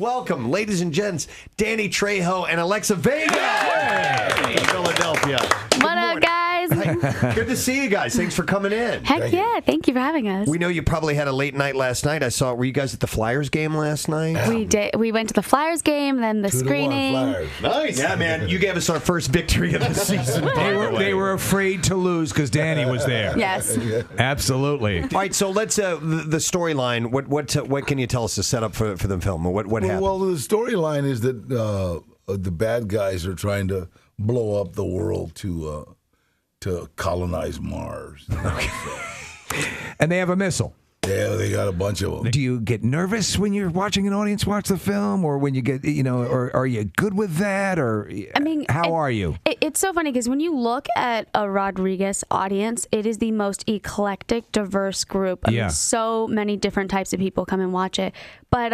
welcome, ladies and gents, Danny Trejo and Alexa Vega in Philadelphia. What up, guys? Good to see you guys. Thanks for coming in. Heck yeah. Thank you for having us. We know you probably had a late night last night. I saw, were you guys at the Flyers game last night? We did. We went to the Flyers game, then the screening. Nice. Yeah, man. You gave us our first victory of the season. They were afraid to lose because Danny was there. Yes. Absolutely. All right, so let's the storyline. What can you tell us to set up for the film? What happened? Well, the storyline is that the bad guys are trying to blow up the world to colonize Mars. And they have a missile. Yeah, they got a bunch of them. Do you get nervous when you're watching an audience watch the film, or when you get, or are you good with that, or how are you? It's so funny because when you look at a Rodriguez audience, it is the most eclectic, diverse group. I mean, so many different types of people come and watch it, but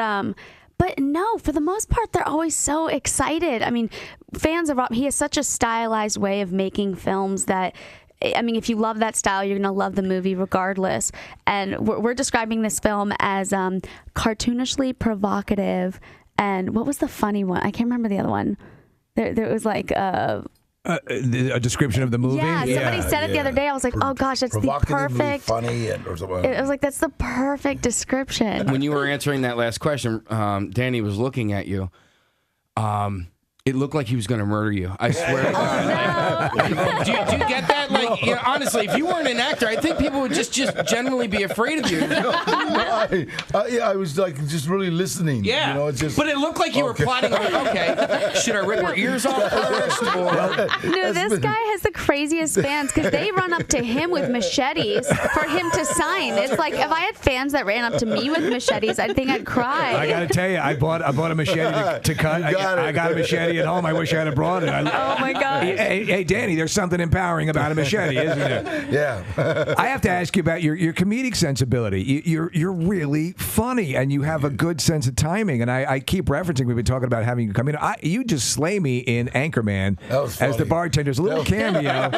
no, for the most part, they're always so excited. I mean, fans of Rob, he has such a stylized way of making films that, I mean, if you love that style, you're going to love the movie regardless. And we're describing this film as cartoonishly provocative. And what was the funny one? I can't remember the other one. There was like a description of the movie? Yeah, somebody said it the other day. I was like, oh gosh, that's the perfect. Funny or something. It was like, that's the perfect description. When you were answering that last question, Danny was looking at you. It looked like he was going to murder you. I swear to God. No. Do you get that? Like, honestly, if you weren't an actor, I think people would just generally be afraid of you. I was like just really listening. Yeah. But it looked like you were plotting. Like, okay, should I rip her ears off first? Or... No, this guy has the craziest fans because they run up to him with machetes for him to sign. It's like if I had fans that ran up to me with machetes, I think I'd cry. I got to tell you, I bought a machete to cut. I got a machete at home. I wish I had brought it. Oh my God! Hey, Danny, there's something empowering about a machete, isn't there? Yeah. I have to ask you about your comedic sensibility. You're really funny, and you have a good sense of timing. And I keep referencing, we've been talking about having you come in. You just slay me in Anchorman as the bartender's little cameo.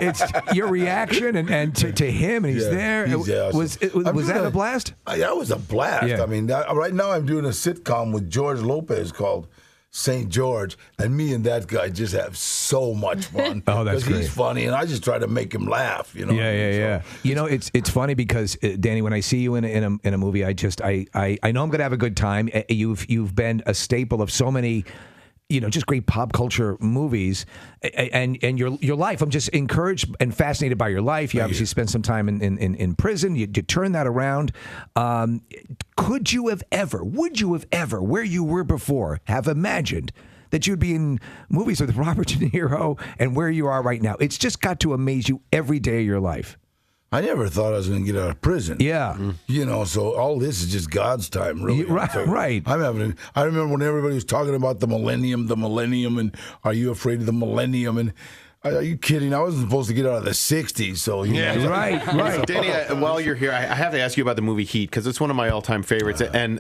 It's your reaction and to him, and he's there. Was that a blast? That was a blast. Yeah. I mean, right now I'm doing a sitcom with George Lopez called St. George, and me and that guy just have so much fun. Oh, that's great. He's funny, and I just try to make him laugh. Yeah. It's funny because Danny, when I see you in a movie, I know I'm going to have a good time. You've been a staple of so many, just great pop culture movies, and your life. I'm just encouraged and fascinated by your life. You obviously spent some time in prison. You turn that around. Would you have ever, where you were before, have imagined that you'd be in movies with Robert De Niro and where you are right now? It's just got to amaze you every day of your life. I never thought I was going to get out of prison. Yeah. So all this is just God's time, really. Right. I remember when everybody was talking about the millennium, and are you afraid of the millennium? And are you kidding? I wasn't supposed to get out of the 60s, so Right. Danny, while you're here, I have to ask you about the movie Heat, because it's one of my all-time favorites. And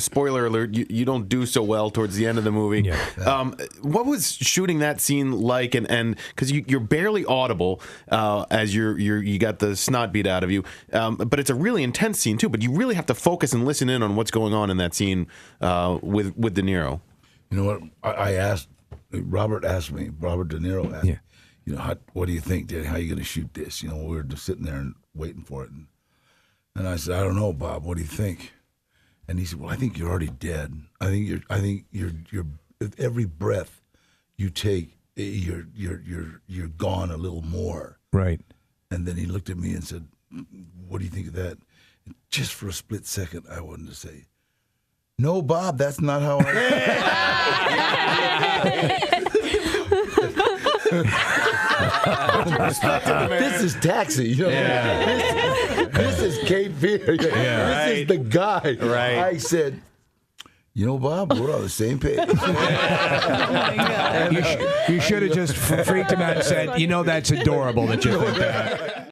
spoiler alert, you don't do so well towards the end of the movie. Yeah. What was shooting that scene like? And because you're barely audible as you got the snot beat out of you, but it's a really intense scene too. But you really have to focus and listen in on what's going on in that scene with De Niro. You know what? I asked. Robert De Niro asked me, what do you think, Danny? How are you going to shoot this? We were just sitting there and waiting for it. And I said, I don't know, Bob. What do you think? And he said, well, I think you're already dead. I think you're with every breath you take, you're gone a little more. Right. And then he looked at me and said, what do you think of that? And just for a split second, I wanted to say, no, Bob, that's not how This is Taxi. This is Cape Fear. This is the guy. Right. I said, Bob, we're on the same page. Oh my God. You should have just freaked him out and said, that's adorable that you think that.